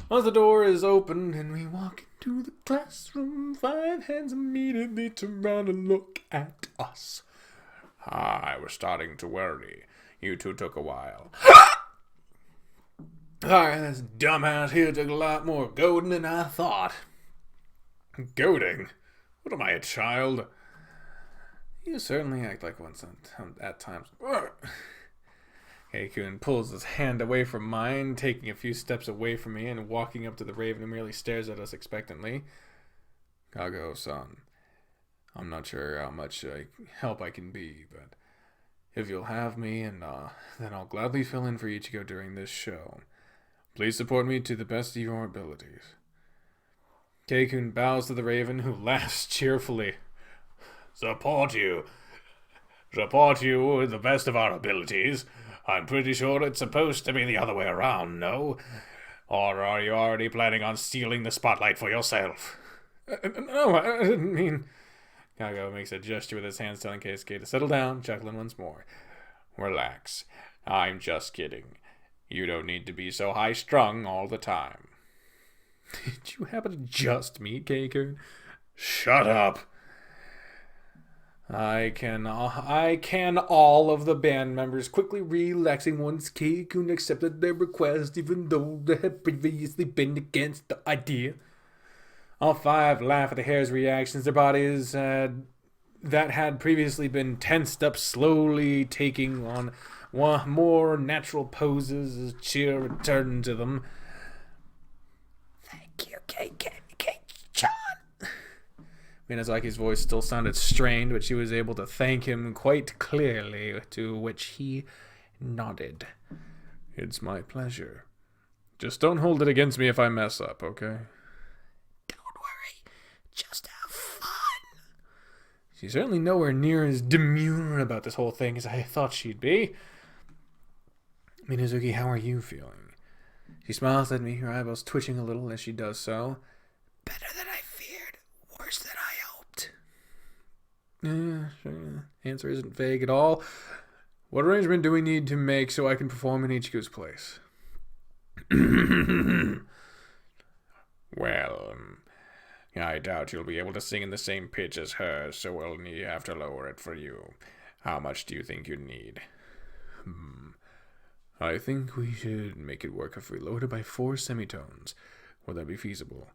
Once the door is open and we walk into the classroom, 5 hands immediately turn around and look at us. I was starting to worry. You two took a while. Alright, this dumbass here took a lot more goading than I thought. Goading? What am I, a child? You certainly act like one at times. Keikun pulls his hand away from mine, taking a few steps away from me and walking up to the Raven, who merely stares at us expectantly. Kago-san, I'm not sure how much help I can be, but if you'll have me, and then I'll gladly fill in for Ichigo during this show. Please support me to the best of your abilities. Keikun bows to the Raven, who laughs cheerfully. Support you with the best of our abilities. I'm pretty sure it's supposed to be the other way around, no? Or are you already planning on stealing the spotlight for yourself? No, I didn't mean... Kago makes a gesture with his hands telling Keisuke to settle down, chuckling once more. Relax. I'm just kidding. You don't need to be so high-strung all the time. Did you happen to just meet Keikun? Shut up! I can all of the band members quickly relaxing once Keikun accepted their request, even though they had previously been against the idea. All 5 laugh at the hare's reactions. Their bodies that had previously been tensed up slowly taking on more natural poses as cheer returned to them. Thank you, K-Chan. Minazaki's voice still sounded strained, but she was able to thank him quite clearly, to which he nodded. It's my pleasure. Just don't hold it against me if I mess up, okay? Don't worry. Just have fun. She's certainly nowhere near as demure about this whole thing as I thought she'd be. Minazuki, how are you feeling? She smiles at me, her eyebrows twitching a little as she does so. Better than I feared. Worse than I hoped. Yeah, sure. Answer isn't vague at all. What arrangement do we need to make so I can perform in Ichigo's place? Well, I doubt you'll be able to sing in the same pitch as her, so we'll have to lower it for you. How much do you think you'd need? I think we should make it work if we lower it by 4 semitones. Would that be feasible?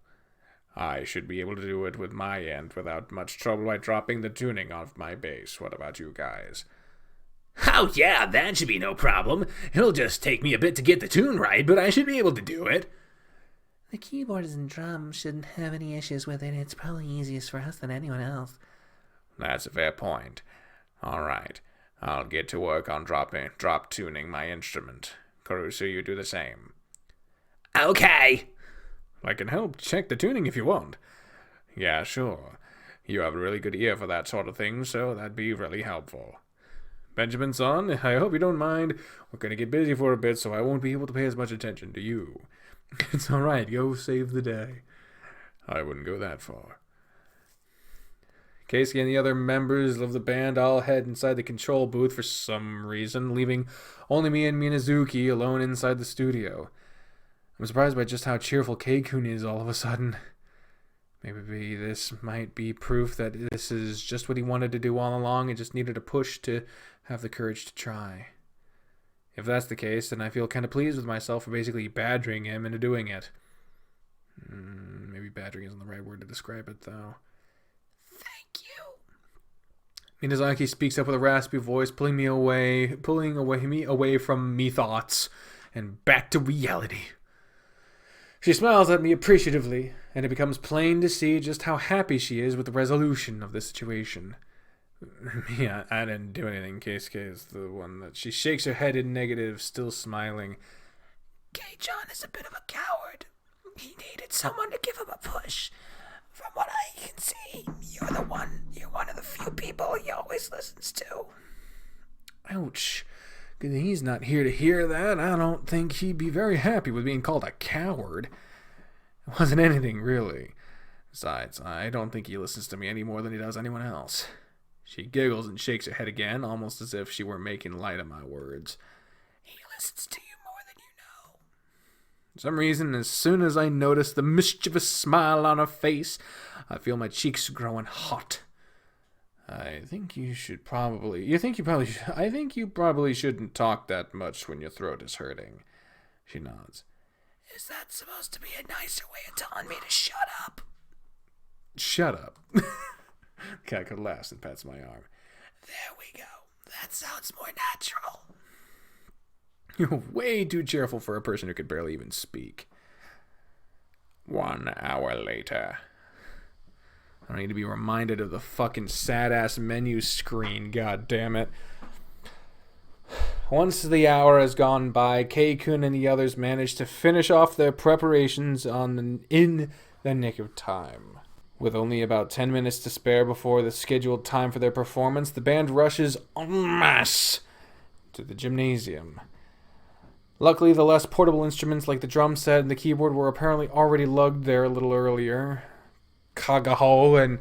I should be able to do it with my end without much trouble by dropping the tuning off my bass. What about you guys? Oh yeah, that should be no problem. It'll just take me a bit to get the tune right, but I should be able to do it. The keyboards and drums shouldn't have any issues with it. It's probably easiest for us than anyone else. That's a fair point. All right. I'll get to work on drop tuning my instrument. Karusu, you do the same. Okay. I can help check the tuning if you want. Yeah, sure. You have a really good ear for that sort of thing, so that'd be really helpful. Benjamin-san, I hope you don't mind. We're going to get busy for a bit, so I won't be able to pay as much attention to you. It's all right. Go save the day. I wouldn't go that far. Keisuke and the other members of the band all head inside the control booth for some reason, leaving only me and Minazuki alone inside the studio. I'm surprised by just how cheerful Keikun is all of a sudden. Maybe this might be proof that this is just what he wanted to do all along and just needed a push to have the courage to try. If that's the case, then I feel kind of pleased with myself for basically badgering him into doing it. Maybe badgering isn't the right word to describe it, though. Thank you. Minazaki speaks up with a raspy voice, pulling me away from me thoughts and back to reality. She smiles at me appreciatively, and it becomes plain to see just how happy she is with the resolution of the situation. Yeah, I didn't do anything. Keisuke is the one that she shakes her head in negative, still smiling. Kei-chan is a bit of a coward. He needed someone to give him a push. From what I can see, you're one of the few people he always listens to. Ouch. He's not here to hear that. I don't think he'd be very happy with being called a coward. It wasn't anything, really. Besides, I don't think he listens to me any more than he does anyone else. She giggles and shakes her head again, almost as if she were making light of my words. He listens to you more than you know. For some reason, as soon as I notice the mischievous smile on her face, I feel my cheeks growing hot. I think you probably shouldn't talk that much when your throat is hurting. She nods. Is that supposed to be a nicer way of telling me to shut up? Shut up. Keiko laughs and pats my arm. There we go. That sounds more natural. You're way too cheerful for a person who could barely even speak. 1 hour later. I don't need to be reminded of the fucking sad-ass menu screen, god damn it. Once the hour has gone by, Kei-kun and the others manage to finish off their preparations in the nick of time. With only about 10 minutes to spare before the scheduled time for their performance, the band rushes en masse to the gymnasium. Luckily, the less portable instruments like the drum set and the keyboard were apparently already lugged there a little earlier. Kagaho and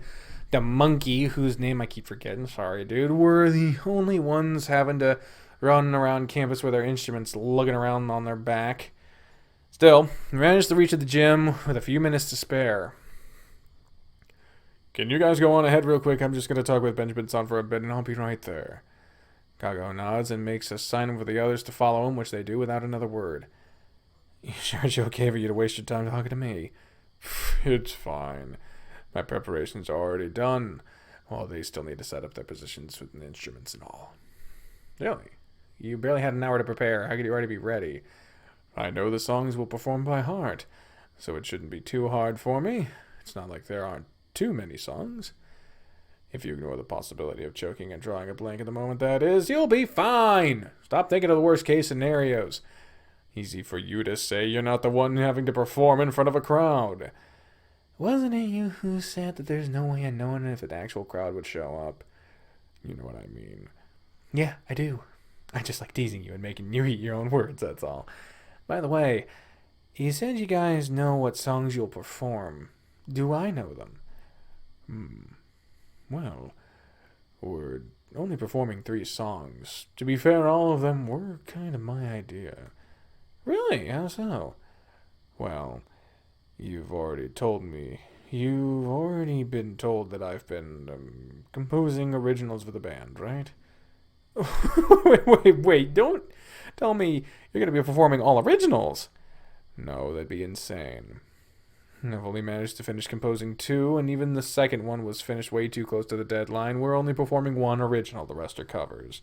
the monkey, whose name I keep forgetting, sorry dude, were the only ones having to run around campus with their instruments lugging around on their back. Still, we managed to reach the gym with a few minutes to spare. Can you guys go on ahead real quick? I'm just going to talk with Benjamin-san for a bit and I'll be right there. Kago nods and makes a sign for the others to follow him, which they do without another word. Sure it's okay for you to waste your time talking to me? It's fine. My preparations are already done. Well, they still need to set up their positions with the instruments and all. Really? You barely had an hour to prepare. How could you already be ready? I know the songs we'll perform by heart, so it shouldn't be too hard for me. It's not like there aren't too many songs. If you ignore the possibility of choking and drawing a blank at the moment, that is, you'll be fine. Stop thinking of the worst case scenarios. Easy for you to say. You're not the one having to perform in front of a crowd. Wasn't it you who said that there's no way of knowing if an actual crowd would show up? You know what I mean. Yeah, I do. I just like teasing you and making you eat your own words, that's all. By the way, you said you guys know what songs you'll perform. Do I know them? Well, we're only performing 3 songs. To be fair, all of them were kind of my idea. Really? How so? Well, you've already been told that I've been composing originals for the band, right? wait, don't tell me you're going to be performing all originals. No, that'd be insane. I've only managed to finish composing 2, and even the second one was finished way too close to the deadline. We're only performing 1 original, the rest are covers.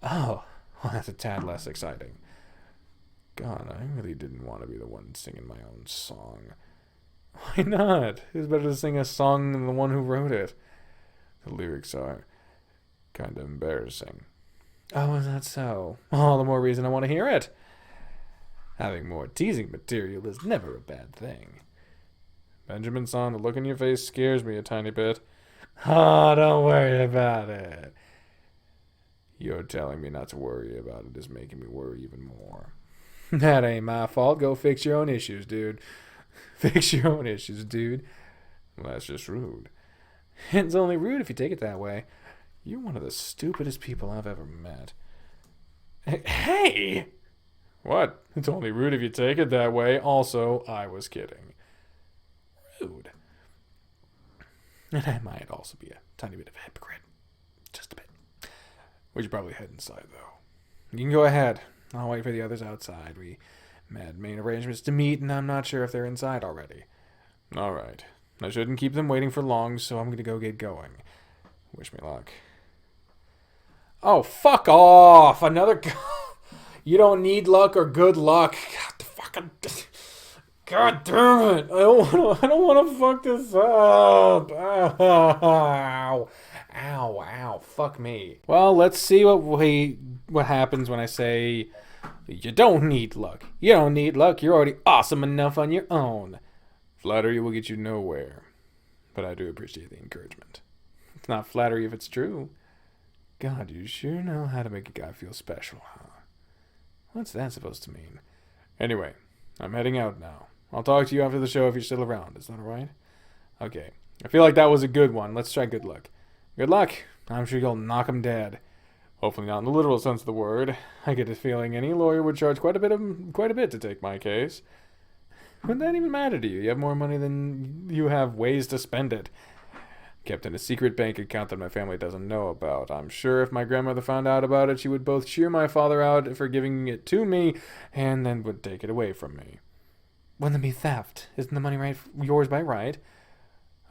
Oh, well, that's a tad less exciting. God, I really didn't want to be the one singing my own song. Why not? Who's better to sing a song than the one who wrote it? The lyrics are kind of embarrassing. Oh, is that so? All the more reason I want to hear it. Having more teasing material is never a bad thing. Benjamin-san, the look in your face scares me a tiny bit. Oh, don't worry about it. You're telling me not to worry about it is making me worry even more. That ain't my fault. Go fix your own issues, dude. Fix your own issues, dude. Well, that's just rude. It's only rude if you take it that way. You're one of the stupidest people I've ever met. Hey! What? It's only rude if you take it that way. Also, I was kidding. Rude. And I might also be a tiny bit of a hypocrite. Just a bit. We should probably head inside, though. You can go ahead. I'll wait for the others outside. We made arrangements to meet, and I'm not sure if they're inside already. All right. I shouldn't keep them waiting for long, so I'm going to go get going. Wish me luck. Oh, fuck off! Another... You don't need luck or good luck. God, the fucking... God damn it! I don't want to fuck this up. Ow! Ow! Fuck me. Well, let's see what happens when I say you don't need luck. You don't need luck. You're already awesome enough on your own. Flattery will get you nowhere, but I do appreciate the encouragement. It's not flattery if it's true. God, you sure know how to make a guy feel special, huh? What's that supposed to mean? Anyway, I'm heading out now. I'll talk to you after the show if you're still around. Is that alright? Okay. I feel like that was a good one. Let's try good luck. Good luck. I'm sure you'll knock him dead. Hopefully not in the literal sense of the word. I get a feeling any lawyer would charge quite a bit to take my case. Wouldn't that even matter to you? You have more money than you have ways to spend it. Kept in a secret bank account that my family doesn't know about. I'm sure if my grandmother found out about it, she would both cheer my father out for giving it to me and then would take it away from me. Wouldn't it be theft? Isn't the money yours by right?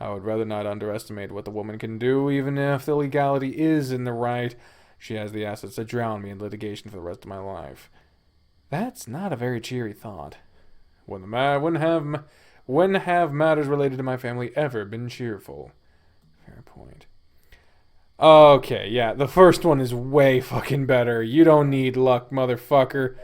I would rather not underestimate what the woman can do, even if the legality is in the right. She has the assets to drown me in litigation for the rest of my life. That's not a very cheery thought. When have matters related to my family ever been cheerful? Fair point. Okay, yeah, the first one is way fucking better. You don't need luck, motherfucker.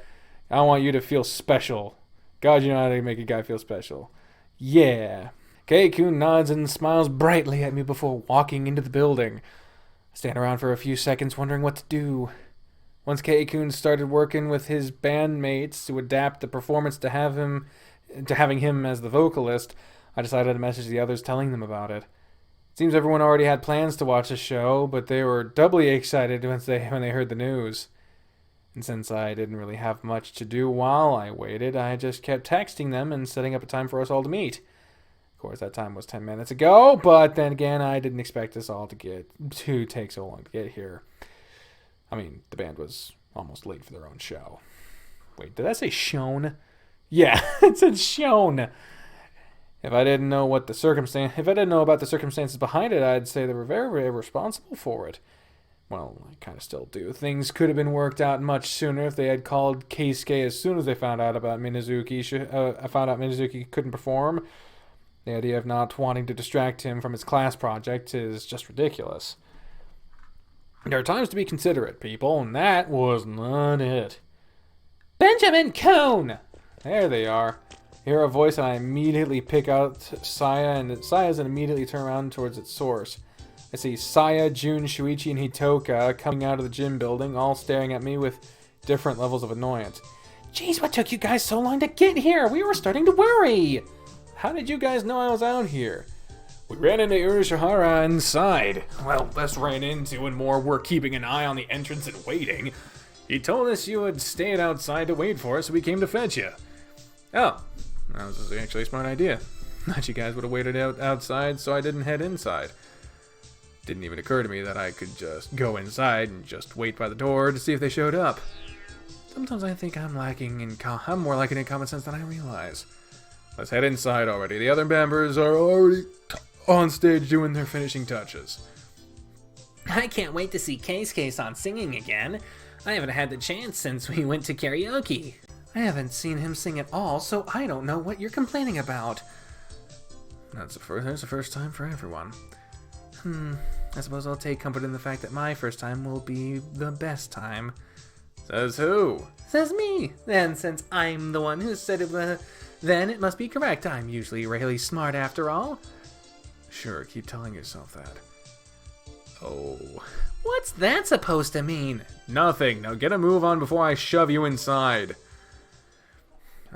I want you to feel special. God, you know how to make a guy feel special. Yeah. Keikun nods and smiles brightly at me before walking into the building. I stand around for a few seconds wondering what to do. Once Keikun started working with his bandmates to adapt the performance to having him as the vocalist, I decided to message the others telling them about it. It seems everyone already had plans to watch the show, but they were doubly excited when they heard the news. And since I didn't really have much to do while I waited, I just kept texting them and setting up a time for us all to meet. Of course, that time was 10 minutes ago, but then again, I didn't expect us all to take so long to get here. I mean, the band was almost late for their own show. Wait, did I say shown? Yeah, it said shown. If I didn't know about the circumstances behind it, I'd say they were very, very responsible for it. Well, I kind of still do. Things could have been worked out much sooner if they had called Keisuke as soon as they found out about Minazuki. Minazuki couldn't perform. The idea of not wanting to distract him from his class project is just ridiculous. There are times to be considerate, people, and that was not it. Benjamin Cone! There they are. Hear a voice and I immediately pick out Saya, and Saya's and immediately turn around towards its source. I see Saya, Jun, Shuichi, and Hitoka coming out of the gym building, all staring at me with different levels of annoyance. Jeez, what took you guys so long to get here? We were starting to worry! How did you guys know I was out here? We ran into Urashihara inside. Well, less ran into and more were keeping an eye on the entrance and waiting. He told us you had stayed outside to wait for us, so we came to fetch you. Oh, that was actually a smart idea. Thought you guys would have waited outside so I didn't head inside. Didn't even occur to me that I could just go inside and just wait by the door to see if they showed up. Sometimes I think I'm more lacking in common sense than I realize. Let's head inside already. The other members are already on stage doing their finishing touches. I can't wait to see Keisuke-san singing again. I haven't had the chance since we went to karaoke. I haven't seen him sing at all, so I don't know what you're complaining about. That's the first time for everyone. I suppose I'll take comfort in the fact that my first time will be the best time. Says who? Says me. Then since I'm the one who said it, then it must be correct. I'm usually really smart after all. Sure, keep telling yourself that. Oh. What's that supposed to mean? Nothing. Now get a move on before I shove you inside.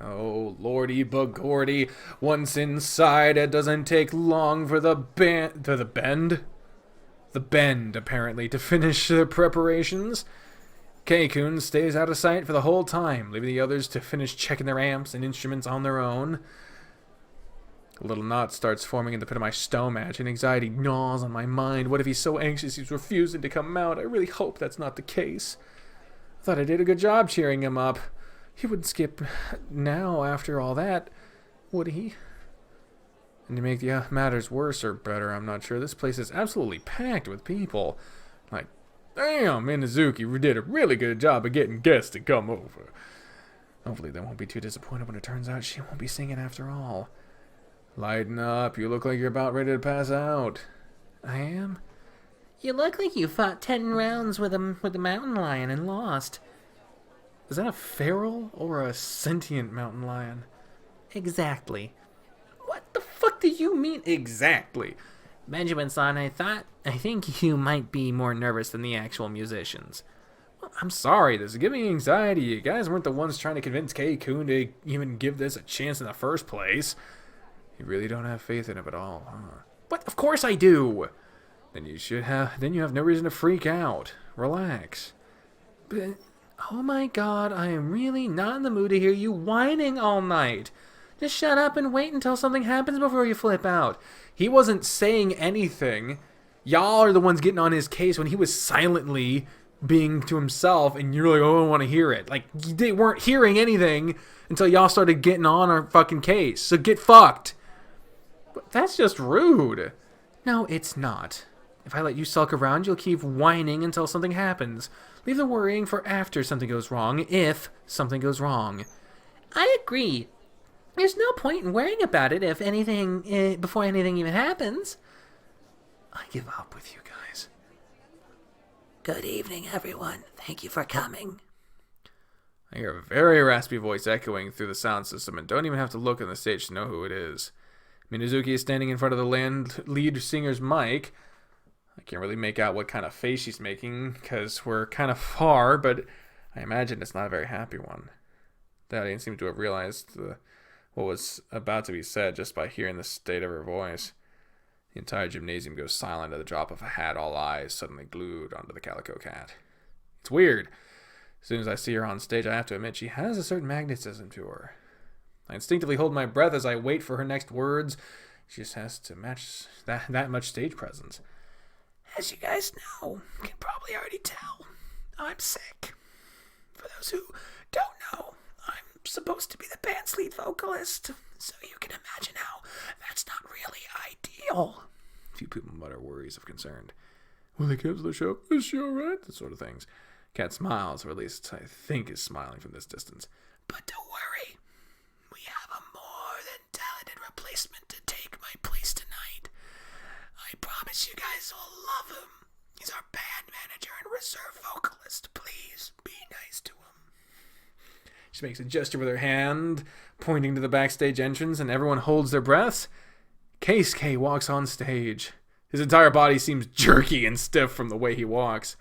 Oh, lordy bagordy. Once inside, it doesn't take long for the bend, apparently, to finish the preparations. Keikun stays out of sight for the whole time, leaving the others to finish checking their amps and instruments on their own. A little knot starts forming in the pit of my stomach, and anxiety gnaws on my mind. What if he's so anxious he's refusing to come out? I really hope that's not the case. I thought I did a good job cheering him up. He wouldn't skip now after all that, would he? And to make the matters worse or better, I'm not sure, this place is absolutely packed with people. Like, damn, Minazuki did a really good job of getting guests to come over. Hopefully they won't be too disappointed when it turns out she won't be singing after all. Lighten up, you look like you're about ready to pass out. I am? You look like you fought 10 rounds with a mountain lion and lost. Is that a feral or a sentient mountain lion? Exactly. What the fuck do you mean exactly? Benjamin-san, I think you might be more nervous than the actual musicians. Well, I'm sorry, this is giving me anxiety. You guys weren't the ones trying to convince Keikun to even give this a chance in the first place. You really don't have faith in him at all, huh? But of course I do! Then you have no reason to freak out. Relax. Oh my god, I am really not in the mood to hear you whining all night. Just shut up and wait until something happens before you flip out. He wasn't saying anything. Y'all are the ones getting on his case when he was silently being to himself, and you're like, oh, I don't want to hear it. Like, they weren't hearing anything until y'all started getting on our fucking case. So get fucked. But that's just rude. No, it's not. If I let you sulk around, you'll keep whining until something happens. Leave the worrying for after something goes wrong, if something goes wrong. I agree. There's no point in worrying about it if anything, before anything even happens. I give up with you guys. Good evening, everyone. Thank you for coming. I hear a very raspy voice echoing through the sound system and don't even have to look on the stage to know who it is. Minazuki is standing in front of the lead singer's mic. I can't really make out what kind of face she's making because we're kind of far, but I imagine it's not a very happy one. The audience seemed to have realized what was about to be said just by hearing the state of her voice. The entire gymnasium goes silent at the drop of a hat, all eyes suddenly glued onto the calico cat. It's weird. As soon as I see her on stage, I have to admit she has a certain magnetism to her. I instinctively hold my breath as I wait for her next words. She just has to match that much stage presence. As you guys know, you can probably already tell, I'm sick. For those who don't know, I'm supposed to be the band's lead vocalist, so you can imagine how that's not really ideal. A few people mutter worries of concern. Will they cancel the show? Is she alright? That sort of things. Cat smiles, or at least I think is smiling from this distance. But don't worry. We have a more than talented replacement to take my place tonight. I promise you guys will love him. He's our band manager and reserve vocalist. Please be nice to him. She makes a gesture with her hand, pointing to the backstage entrance, and everyone holds their breaths. Keisuke walks on stage. His entire body seems jerky and stiff from the way he walks.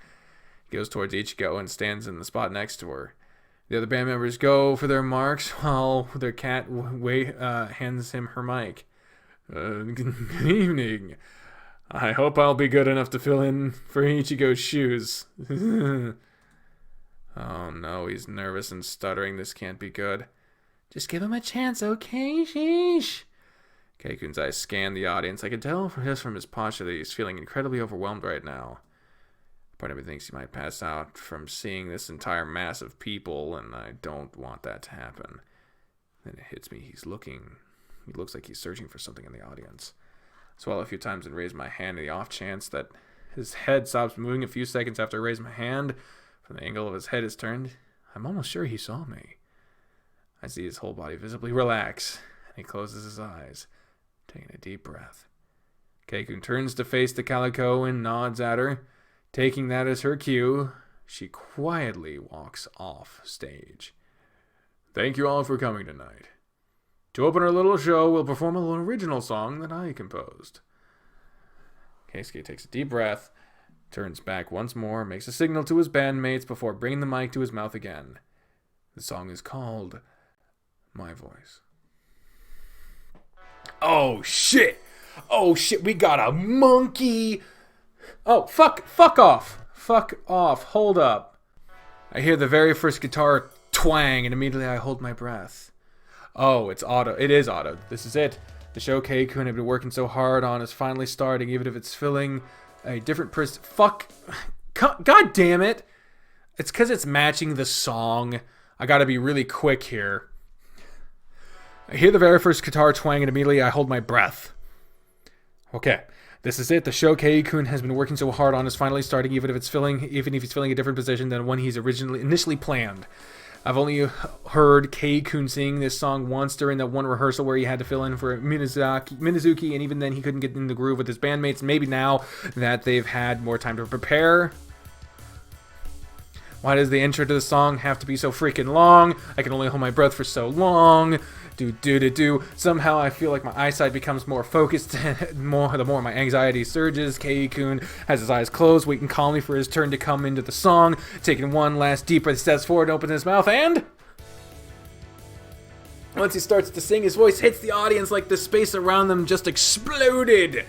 He goes towards Ichigo and stands in the spot next to her. The other band members go for their marks while their cat hands him her mic. Good evening. I hope I'll be good enough to fill in for Ichigo's shoes. Oh no, he's nervous and stuttering. This can't be good. Just give him a chance, okay? Sheesh. Keikun's eyes scan the audience. I can tell just from his posture that he's feeling incredibly overwhelmed right now. Part of me thinks he might pass out from seeing this entire mass of people, and I don't want that to happen. Then it hits me. He looks like he's searching for something in the audience. Swallow a few times and raise my hand in the off chance that his head stops moving a few seconds after I raise my hand. From the angle of his head is turned, I'm almost sure he saw me. I see his whole body visibly relax, and he closes his eyes, taking a deep breath. Keikun turns to face the calico and nods at her. Taking that as her cue, she quietly walks off stage. Thank you all for coming tonight. To open our little show, we'll perform a little original song that I composed. Keisuke takes a deep breath, turns back once more, makes a signal to his bandmates before bringing the mic to his mouth again. The song is called My Voice. Oh shit! Oh shit, we got a monkey! Oh, fuck off! Fuck off, hold up. I hear the very first guitar twang and immediately I hold my breath. Oh, it's auto. It is auto. This is it. The show Keikun had been working so hard on is finally starting, even if it's filling a different person. Fuck. God damn it. It's because it's matching the song. I gotta be really quick here. I hear the very first guitar twang and immediately I hold my breath. Okay. This is it. The show Keikun has been working so hard on is finally starting, even if he's filling a different position than one he's initially planned. I've only heard Keikun sing this song once during that one rehearsal where he had to fill in for Minazuki, and even then he couldn't get in the groove with his bandmates. Maybe now that they've had more time to prepare. Why does the intro to the song have to be so freaking long? I can only hold my breath for so long. Do. Somehow I feel like my eyesight becomes more focused the more my anxiety surges. Keikun has his eyes closed, waiting calmly for his turn to come into the song. Taking one last deep breath, he steps forward and opens his mouth, and once he starts to sing, his voice hits the audience like the space around them just exploded.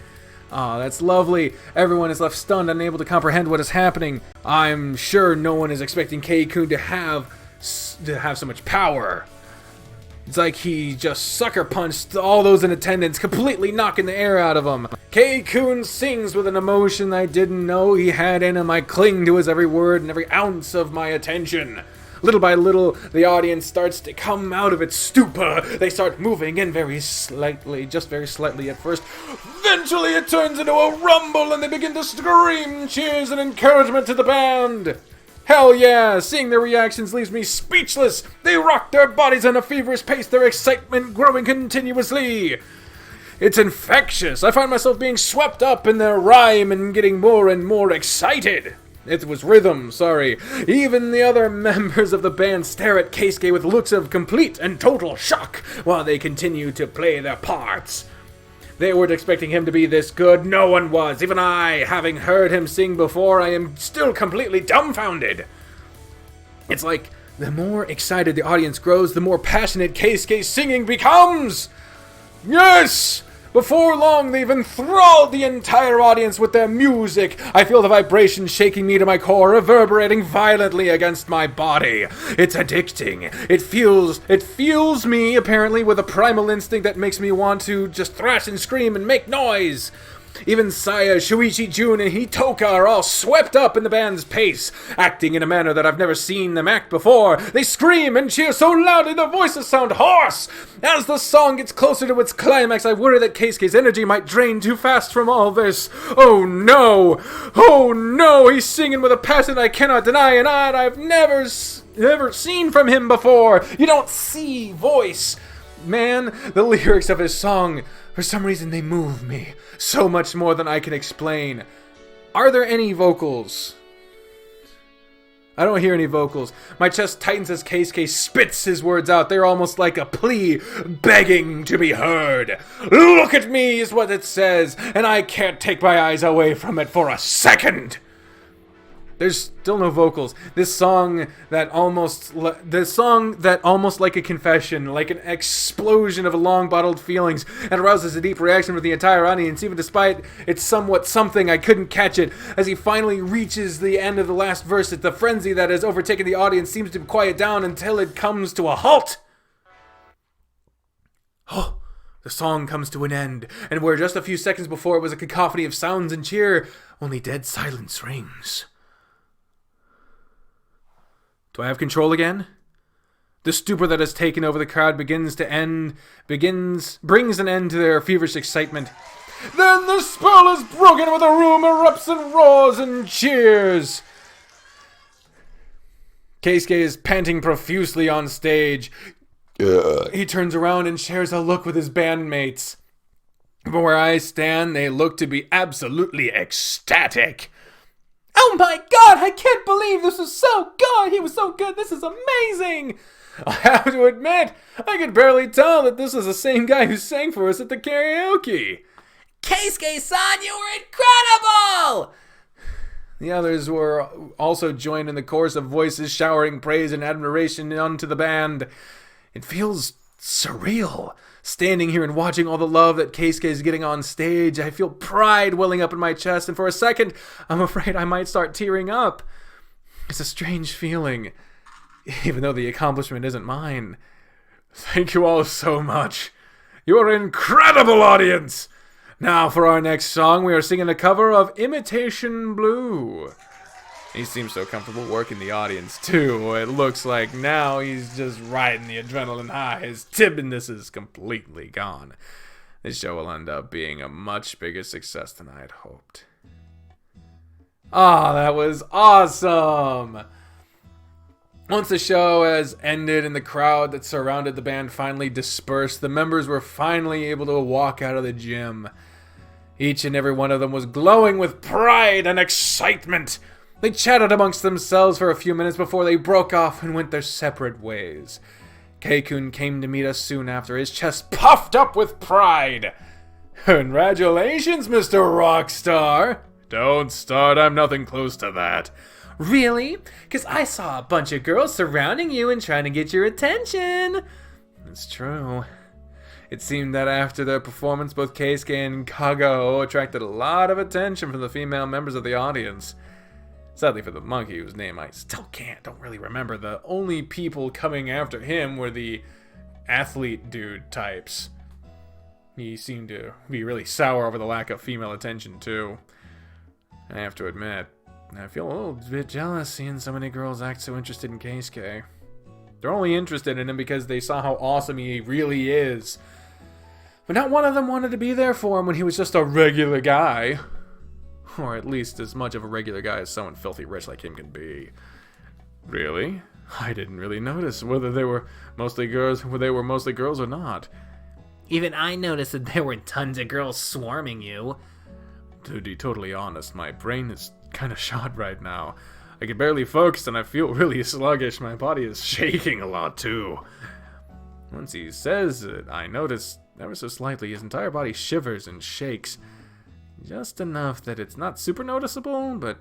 Ah, that's lovely. Everyone is left stunned, unable to comprehend what is happening. I'm sure no one is expecting Keikun to have so much power. It's like he just sucker punched all those in attendance, completely knocking the air out of him. Keikun sings with an emotion I didn't know he had in him. I cling to his every word and every ounce of my attention. Little by little, the audience starts to come out of its stupor. They start moving in very slightly, just very slightly at first. Eventually it turns into a rumble and they begin to scream cheers and encouragement to the band. Hell yeah! Seeing their reactions leaves me speechless! They rock their bodies at a feverish pace, their excitement growing continuously! It's infectious! I find myself being swept up in their rhyme and getting more and more excited! It was rhythm, sorry. Even the other members of the band stare at Keisuke with looks of complete and total shock while they continue to play their parts. They weren't expecting him to be this good. No one was. Even I, having heard him sing before, I am still completely dumbfounded. It's like the more excited the audience grows, the more passionate Keisuke's singing becomes. Yes! Before long, they've enthralled the entire audience with their music. I feel the vibrations shaking me to my core, reverberating violently against my body. It's addicting. It fuels me, apparently, with a primal instinct that makes me want to just thrash and scream and make noise. Even Saya, Shuichi, Jun, and Hitoka are all swept up in the band's pace, acting in a manner that I've never seen them act before. They scream and cheer so loudly their voices sound hoarse. As the song gets closer to its climax, I worry that Keisuke's energy might drain too fast from all this. Oh no! Oh no! He's singing with a passion I cannot deny, and I've never seen from him before. You don't see voice. Man, the lyrics of his song, for some reason they move me. So much more than I can explain. Are there any vocals? I don't hear any vocals. My chest tightens as Keisuke spits his words out. They're almost like a plea, begging to be heard. Look at me is what it says, and I can't take my eyes away from it for a second. There's still no vocals. This song that almost like a confession, like an explosion of long bottled feelings, and arouses a deep reaction with the entire audience, even despite it's somewhat something I couldn't catch it. As he finally reaches the end of the last verse, the frenzy that has overtaken the audience seems to quiet down until it comes to a halt. Oh, the song comes to an end, and where just a few seconds before it was a cacophony of sounds and cheer, only dead silence rings. Do I have control again? The stupor that has taken over the crowd brings an end to their feverish excitement. Then the spell is broken with the room erupts in roars and cheers. Keisuke is panting profusely on stage. He turns around and shares a look with his bandmates. From where I stand, they look to be absolutely ecstatic. Oh my god, I can't believe this was so good! He was so good, this is amazing! I have to admit, I could barely tell that this was the same guy who sang for us at the karaoke. Keisuke-san, you were incredible! The others were also joined in the chorus of voices showering praise and admiration onto the band. It feels surreal. Standing here and watching all the love that Keisuke is getting on stage, I feel pride welling up in my chest, and for a second, I'm afraid I might start tearing up. It's a strange feeling, even though the accomplishment isn't mine. Thank you all so much. You're an incredible audience! Now for our next song, we are singing a cover of Imitation Blue. He seems so comfortable working the audience, too. It looks like now he's just riding the adrenaline high. His timidness is completely gone. This show will end up being a much bigger success than I had hoped. Ah, that was awesome! Once the show has ended and the crowd that surrounded the band finally dispersed, the members were finally able to walk out of the gym. Each and every one of them was glowing with pride and excitement. They chatted amongst themselves for a few minutes before they broke off and went their separate ways. Keikun came to meet us soon after, his chest puffed up with pride. Congratulations, Mr. Rockstar! Don't start, I'm nothing close to that. Really? 'Cause I saw a bunch of girls surrounding you and trying to get your attention. It's true. It seemed that after their performance, both Keisuke and Kagao attracted a lot of attention from the female members of the audience. Sadly for the monkey, whose name I still don't really remember, the only people coming after him were the athlete dude types. He seemed to be really sour over the lack of female attention, too. I have to admit, I feel a little bit jealous seeing so many girls act so interested in Keisuke. They're only interested in him because they saw how awesome he really is. But not one of them wanted to be there for him when he was just a regular guy. Or at least as much of a regular guy as someone filthy rich like him can be. Really? I didn't really notice whether they were mostly girls or not. Even I noticed that there were tons of girls swarming you. To be totally honest, my brain is kind of shot right now. I can barely focus and I feel really sluggish. My body is shaking a lot too. Once he says it, I notice ever so slightly his entire body shivers and shakes. Just enough that it's not super noticeable, but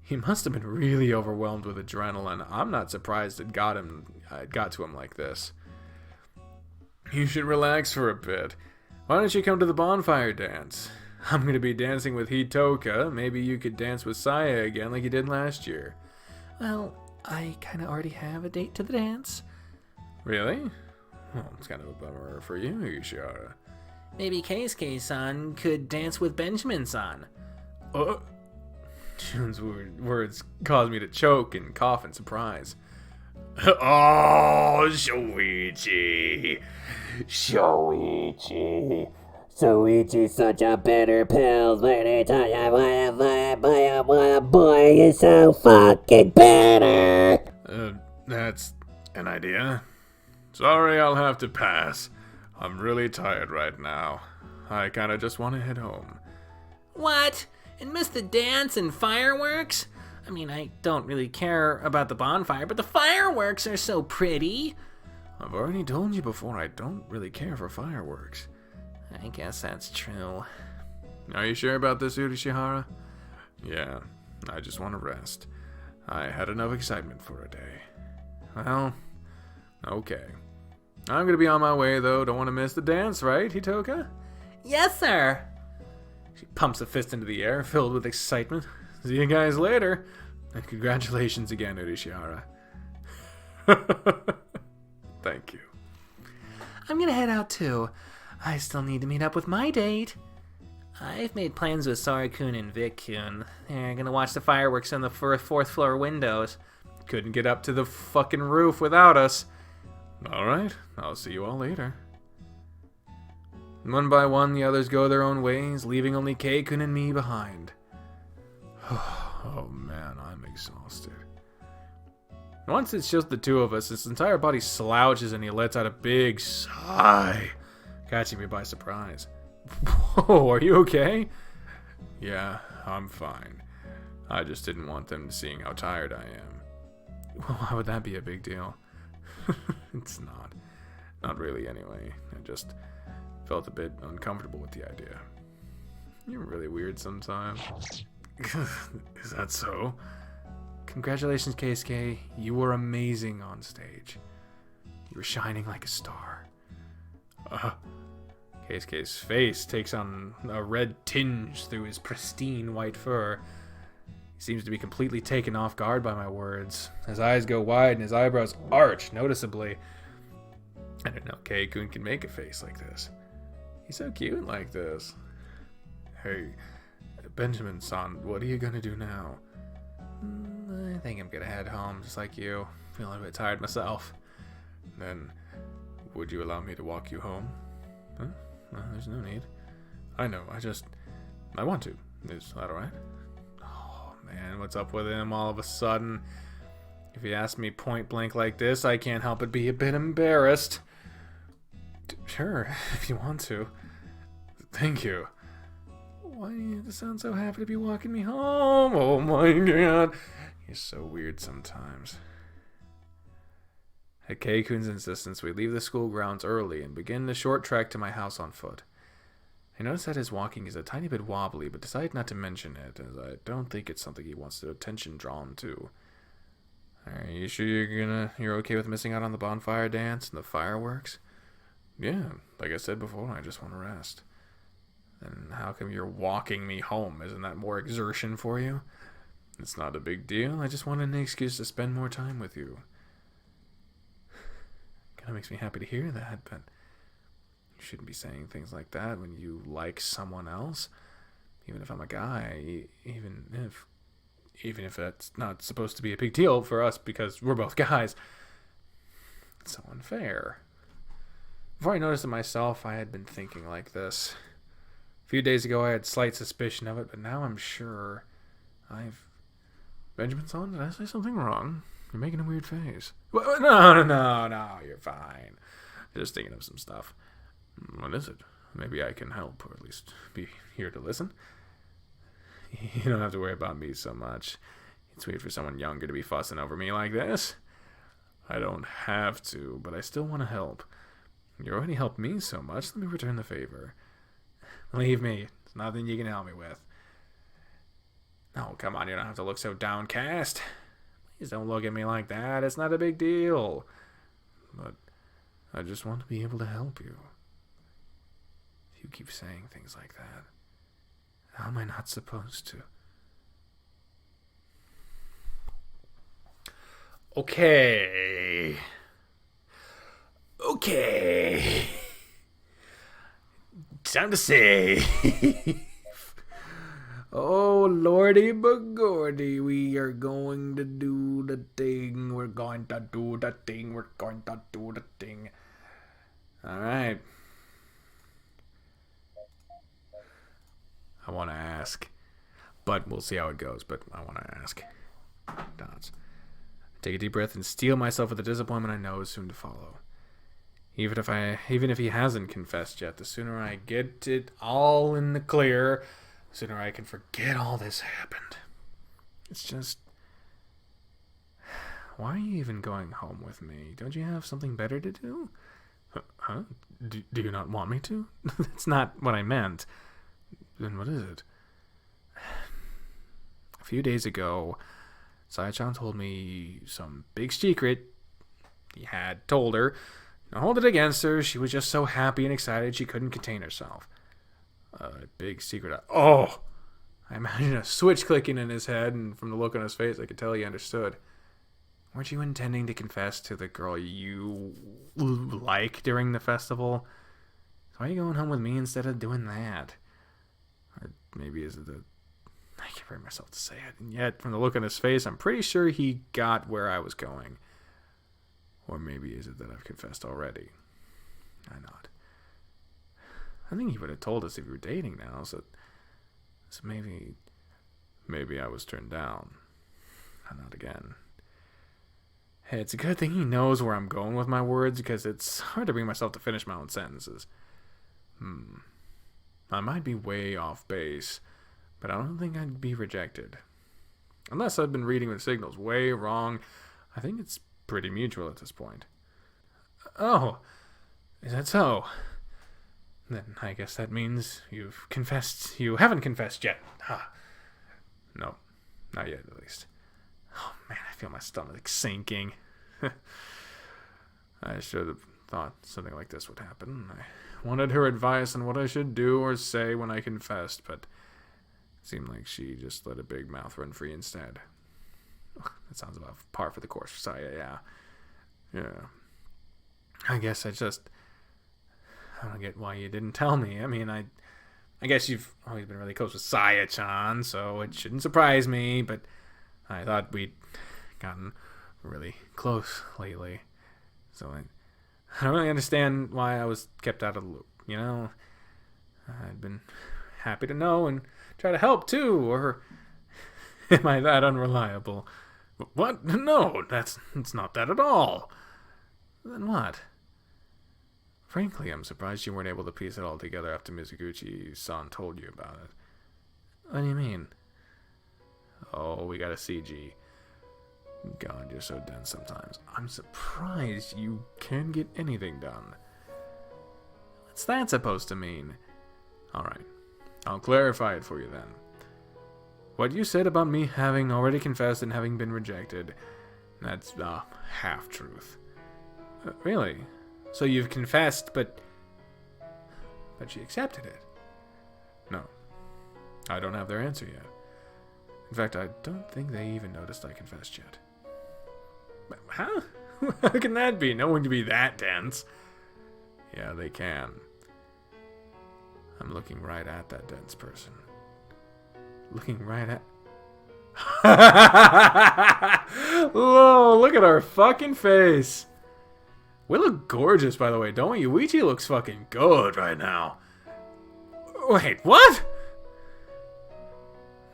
he must have been really overwhelmed with adrenaline. I'm not surprised it got to him like this. You should relax for a bit. Why don't you come to the bonfire dance? I'm going to be dancing with Hitoka. Maybe you could dance with Saya again like you did last year. Well, I kind of already have a date to the dance. Really? Well, it's kind of a bummer for you, Ishihara. Maybe Keisuke-san could dance with Benjamin-san. Jun's words caused me to choke and cough in surprise. Oh, Shoichi! Shoichi! Soichi's such a bitter pill. Anytime I want a boy, he's so fucking bitter. That's an idea. Sorry, I'll have to pass. I'm really tired right now. I kinda just want to head home. What? And miss the dance and fireworks? I mean, I don't really care about the bonfire, but the fireworks are so pretty. I've already told you before, I don't really care for fireworks. I guess that's true. Are you sure about this, Urishihara? Yeah, I just want to rest. I had enough excitement for a day. Well, okay. I'm gonna be on my way, though. Don't want to miss the dance, right, Hitoka? Yes, sir. She pumps a fist into the air, filled with excitement. See you guys later. And congratulations again, Urishihara. Thank you. I'm gonna head out, too. I still need to meet up with my date. I've made plans with Sora-kun and Vic-kun. They're gonna watch the fireworks on the fourth floor windows. Couldn't get up to the fucking roof without us. Alright, I'll see you all later. One by one, the others go their own ways, leaving only Kei-kun and me behind. Oh man, I'm exhausted. Once it's just the two of us, his entire body slouches and he lets out a big sigh, catching me by surprise. Whoa, are you okay? Yeah, I'm fine. I just didn't want them seeing how tired I am. Well, why would that be a big deal? It's not. Not really, anyway. I just felt a bit uncomfortable with the idea. You're really weird sometimes. Is that so? Congratulations, Keisuke. You were amazing on stage. You were shining like a star. Keisuke's face takes on a red tinge through his pristine white fur. He seems to be completely taken off guard by my words. His eyes go wide and his eyebrows arch noticeably. I didn't know Kei-kun can make a face like this. He's so cute like this. Hey, Benjamin-san, what are you gonna do now? I think I'm gonna head home, just like you. Feeling a bit tired myself. Then, would you allow me to walk you home? Huh? Well, there's no need. I know, I want to. Is that alright? Oh man, what's up with him all of a sudden? If he asks me point blank like this, I can't help but be a bit embarrassed. Sure, if you want to. Thank you. Why do you sound so happy to be walking me home? Oh my god. You're so weird sometimes. At Kei-kun's insistence, we leave the school grounds early and begin the short trek to my house on foot. I notice that his walking is a tiny bit wobbly, but decide not to mention it, as I don't think it's something he wants the attention drawn to. Are you sure you're okay with missing out on the bonfire dance and the fireworks? Yeah, like I said before, I just want to rest. And how come you're walking me home? Isn't that more exertion for you? It's not a big deal. I just wanted an excuse to spend more time with you. Kind of makes me happy to hear that, but you shouldn't be saying things like that when you like someone else. Even if I'm a guy, even if that's not supposed to be a big deal for us because we're both guys. It's so unfair. Before I noticed it myself, I had been thinking like this. A few days ago, I had slight suspicion of it, but now I'm sure Benjamin's on? Did I say something wrong? You're making a weird face. No, you're fine. I'm just thinking of some stuff. What is it? Maybe I can help, or at least be here to listen. You don't have to worry about me so much. It's weird for someone younger to be fussing over me like this. I don't have to, but I still want to help. You already helped me so much, let me return the favor. Believe me, it's nothing you can help me with. Oh, come on, you don't have to look so downcast. Please don't look at me like that, it's not a big deal. But I just want to be able to help you. If you keep saying things like that, how am I not supposed to? Okay. Time to save. Oh, lordy begordy, we are going to do the thing. We're going to do the thing. Alright. I want to ask. But we'll see how it goes. But I want to ask. Dots. Take a deep breath and steel myself with the disappointment I know is soon to follow. Even if he hasn't confessed yet, the sooner I get it all in the clear, the sooner I can forget all this happened. It's just... Why are you even going home with me? Don't you have something better to do? Huh? Do you not want me to? That's not what I meant. Then what is it? A few days ago, Saya-chan told me some big secret he had told her. Don't hold it against her. She was just so happy and excited she couldn't contain herself. A big secret. Oh! I imagine a switch clicking in his head, and from the look on his face, I could tell he understood. Weren't you intending to confess to the girl you like during the festival? So why are you going home with me instead of doing that? Or maybe is it I can't bring myself to say it. And yet, from the look on his face, I'm pretty sure he got where I was going. Or maybe is it that I've confessed already? Why not? I think he would have told us if we were dating now, so maybe I was turned down. Not again. Hey, it's a good thing he knows where I'm going with my words, because it's hard to bring myself to finish my own sentences. I might be way off base, but I don't think I'd be rejected. Unless I've been reading the signals way wrong, I think it's pretty mutual at this point. Oh, is that so? Then I guess that means you've confessed. You haven't confessed yet. No, not yet at least. Oh man, I feel my stomach sinking. I should have thought something like this would happen. I wanted her advice on what I should do or say when I confessed, but it seemed like she just let a big mouth run free instead. That sounds about par for the course for Saya, yeah. I guess I don't get why you didn't tell me. I mean, I guess you've always been really close with Saya-chan, so it shouldn't surprise me, but I thought we'd gotten really close lately. So I don't really understand why I was kept out of the loop, you know? I'd been happy to know and try to help too, or am I that unreliable? What? No, it's not that at all. Then what? Frankly, I'm surprised you weren't able to piece it all together after Mizuguchi-san told you about it. What do you mean? Oh, we got a CG. God, you're so dense sometimes. I'm surprised you can get anything done. What's that supposed to mean? Alright, I'll clarify it for you then. What you said about me having already confessed and having been rejected, that's a half-truth. Really? So you've confessed, but that she accepted it. No, I don't have their answer yet. In fact, I don't think they even noticed I confessed yet. But how? How can that be? No one can be that dense. Yeah, they can. I'm looking right at that dense person. Looking right at... Oh, look at our fucking face. We look gorgeous, by the way, don't we? Yuichi looks fucking good right now. Wait, what?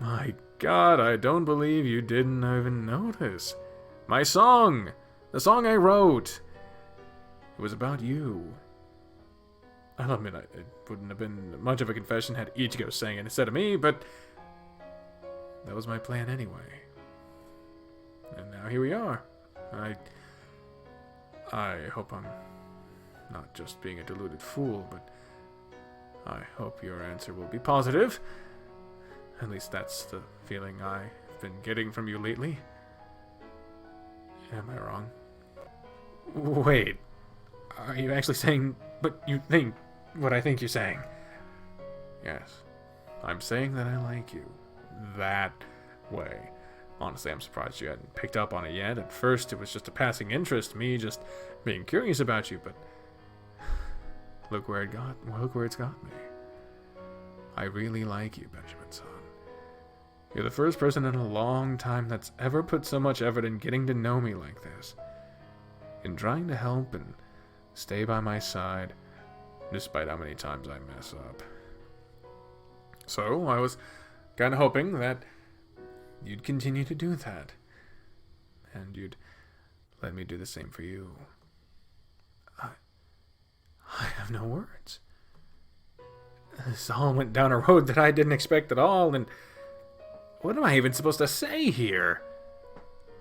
My God, I don't believe you didn't even notice. My song! The song I wrote! It was about you. I'll admit, it wouldn't have been much of a confession had Ichigo sang it instead of me, but that was my plan anyway. And now here we are. I hope I'm not just being a deluded fool, but I hope your answer will be positive. At least that's the feeling I've been getting from you lately. Am I wrong? Wait, are you actually saying what you think, what I think you're saying? Yes, I'm saying that I like you. That way. Honestly, I'm surprised you hadn't picked up on it yet. At first, it was just a passing interest, me just being curious about you, but look where it's got me. I really like you, Benjamin-san. You're the first person in a long time that's ever put so much effort in getting to know me like this. In trying to help and stay by my side, despite how many times I mess up. So, I was kind of hoping that you'd continue to do that. And you'd let me do the same for you. I have no words. This all went down a road that I didn't expect at all, and what am I even supposed to say here?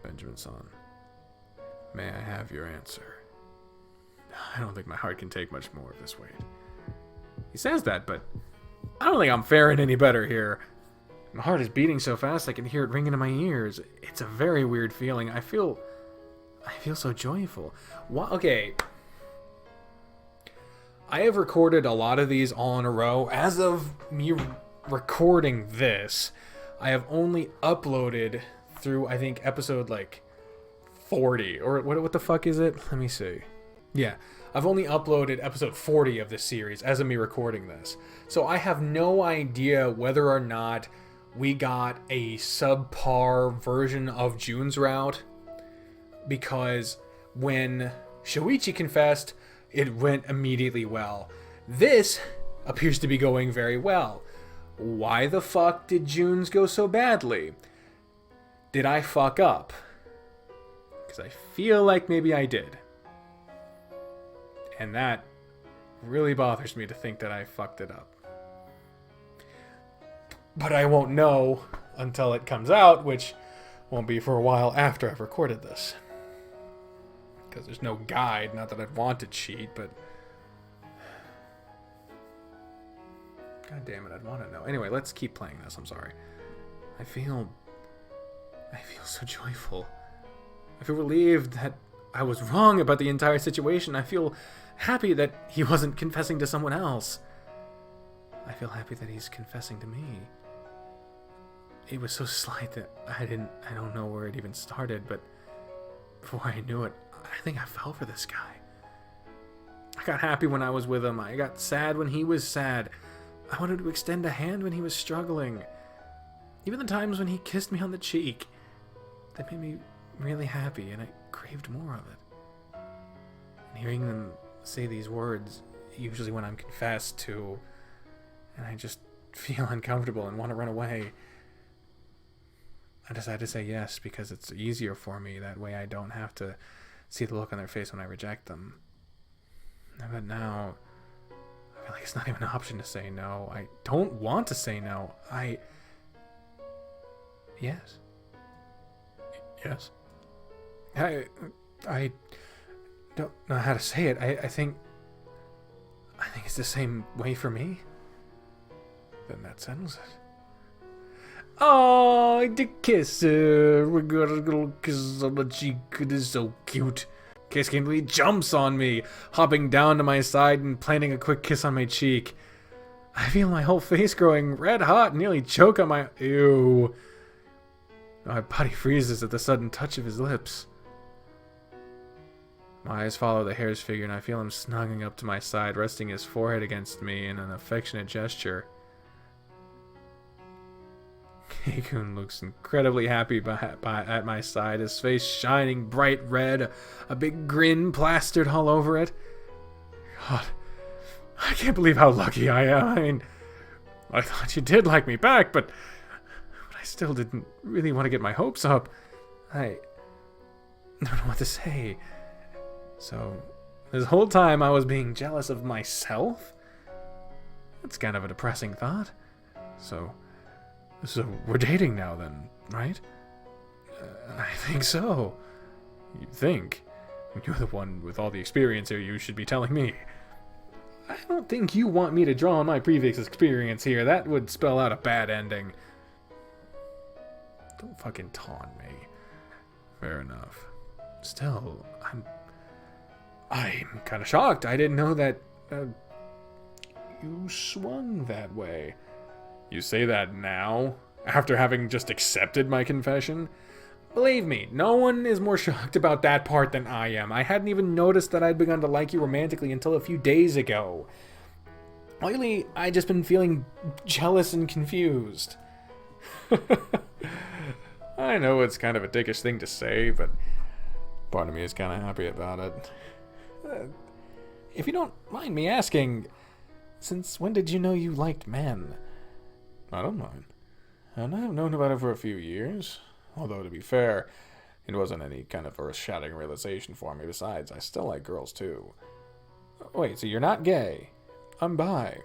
Benjamin-san, may I have your answer? I don't think my heart can take much more of this weight. He says that, but I don't think I'm faring any better here. My heart is beating so fast I can hear it ringing in my ears. It's a very weird feeling. I feel so joyful. Okay. I have recorded a lot of these all in a row. As of me recording this, I have only uploaded through, I think, episode like 40. Or what the fuck is it? Let me see. Yeah, I've only uploaded episode 40 of this series as of me recording this. So I have no idea whether or not we got a subpar version of June's route. Because when Shoichi confessed, it went immediately well. This appears to be going very well. Why the fuck did June's go so badly? Did I fuck up? Because I feel like maybe I did. And that really bothers me to think that I fucked it up. But I won't know until it comes out, which won't be for a while after I've recorded this. Because there's no guide, not that I'd want to cheat, but... God damn it, I'd want to know. Anyway, let's keep playing this, I'm sorry. I feel so joyful. I feel relieved that I was wrong about the entire situation. I feel happy that he wasn't confessing to someone else. I feel happy that he's confessing to me. It was so slight that I don't know where it even started, but before I knew it, I think I fell for this guy. I got happy when I was with him. I got sad when he was sad. I wanted to extend a hand when he was struggling. Even the times when he kissed me on the cheek. That made me really happy, and I craved more of it. And hearing them say these words, usually when I'm confessed to, and I just feel uncomfortable and want to run away, I decided to say yes because it's easier for me. That way I don't have to see the look on their face when I reject them. But now, I feel like it's not even an option to say no. I don't want to say no. Yes. Yes. I don't know how to say it. I think it's the same way for me. Then that settles it. Oh, the kiss. We got a little kiss on the cheek. It is so cute. Keisuke jumps on me, hopping down to my side and planting a quick kiss on my cheek. I feel my whole face growing red hot and nearly choke on my... Ew. My body freezes at the sudden touch of his lips. My eyes follow the hare's figure and I feel him snuggling up to my side, resting his forehead against me in an affectionate gesture. Keikun looks incredibly happy at my side, his face shining bright red, a big grin plastered all over it. God, I can't believe how lucky I am. I mean, I thought you did like me back, but I still didn't really want to get my hopes up. I don't know what to say. So, this whole time I was being jealous of myself? That's kind of a depressing thought. So we're dating now then, right? I think so. You think? You're the one with all the experience here, you should be telling me. I don't think you want me to draw on my previous experience here. That would spell out a bad ending. Don't fucking taunt me. Fair enough. Still, I'm kind of shocked. I didn't know that you swung that way. You say that now, after having just accepted my confession? Believe me, no one is more shocked about that part than I am. I hadn't even noticed that I'd begun to like you romantically until a few days ago. Lately, I'd just been feeling jealous and confused. I know it's kind of a dickish thing to say, but part of me is kind of happy about it. If you don't mind me asking, since when did you know you liked men? I don't mind. And I've known about it for a few years. Although, to be fair, it wasn't any kind of earth-shattering realization for me. Besides, I still like girls, too. Wait, so you're not gay? I'm bi.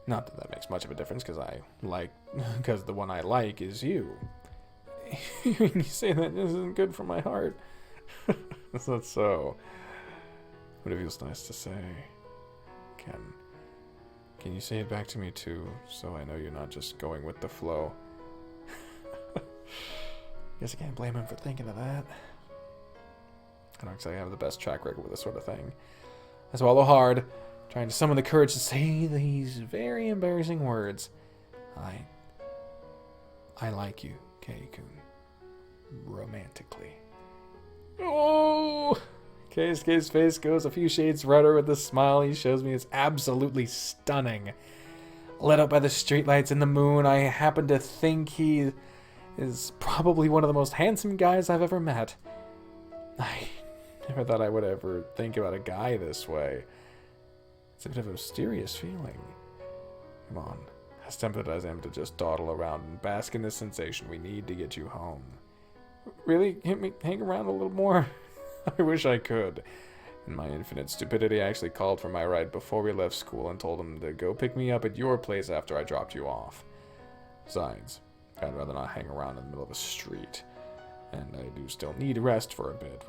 Not that that makes much of a difference, because the one I like is you. You say that this isn't good for my heart. That's not so. But it feels nice to say. Can you say it back to me too, so I know you're not just going with the flow? Guess I can't blame him for thinking of that. I don't actually have the best track record with this sort of thing. I swallow hard, trying to summon the courage to say these very embarrassing words. I like you, Keikun. Romantically. Oh! Keisuke's face goes a few shades redder with the smile he shows me is absolutely stunning. Lit up by the streetlights and the moon, I happen to think he is probably one of the most handsome guys I've ever met. I never thought I would ever think about a guy this way. It's a bit of a mysterious feeling. Come on, as tempted as I am to just dawdle around and bask in this sensation, we need to get you home. Really? Hang around a little more? I wish I could. In my infinite stupidity, I actually called for my ride before we left school and told him to go pick me up at your place after I dropped you off. Besides, I'd rather not hang around in the middle of a street. And I do still need rest for a bit,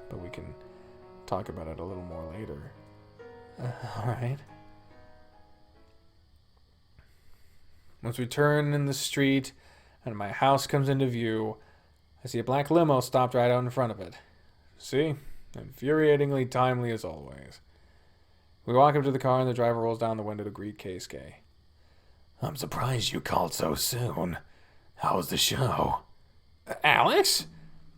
but we can talk about it a little more later. Alright. Once we turn in the street and my house comes into view, I see a black limo stopped right out in front of it. See? Infuriatingly timely as always. We walk up to the car and the driver rolls down the window to greet Keisuke. I'm surprised you called so soon. How was the show? Alex?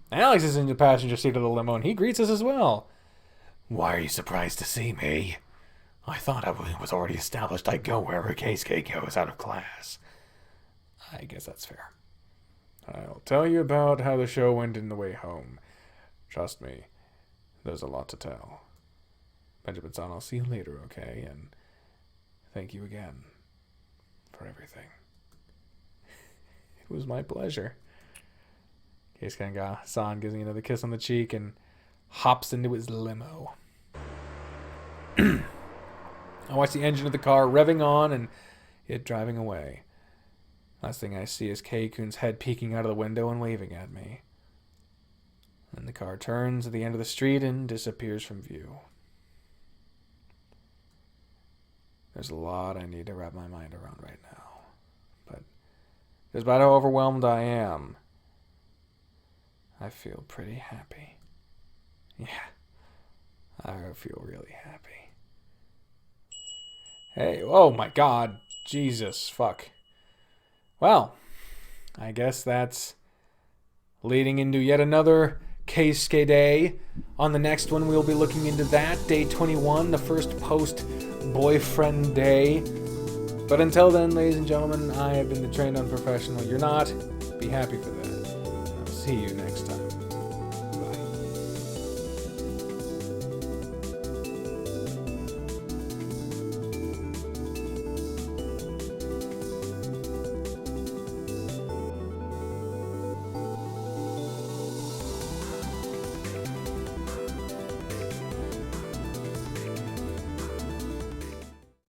Alex is in the passenger seat of the limo and he greets us as well. Why are you surprised to see me? I thought it was already established I'd go wherever Keisuke goes out of class. I guess that's fair. I'll tell you about how the show went in the way home. Trust me, there's a lot to tell. Benjamin-san, I'll see you later, okay? And thank you again for everything. It was my pleasure. Keisuke-san gives me another kiss on the cheek and hops into his limo. I watch the engine of the car revving on and it driving away. Last thing I see is Keikun's head peeking out of the window and waving at me. Then the car turns at the end of the street and disappears from view. There's a lot I need to wrap my mind around right now. But despite how overwhelmed I am, I feel pretty happy. Yeah, I feel really happy. Hey, oh my god. Jesus, fuck. Well, I guess that's leading into yet another Keisuke day. On the next one, we'll be looking into that, day 21, the first post-boyfriend day. But until then, ladies and gentlemen, I have been the trained unprofessional. You're not. Be happy for that. I'll see you next time.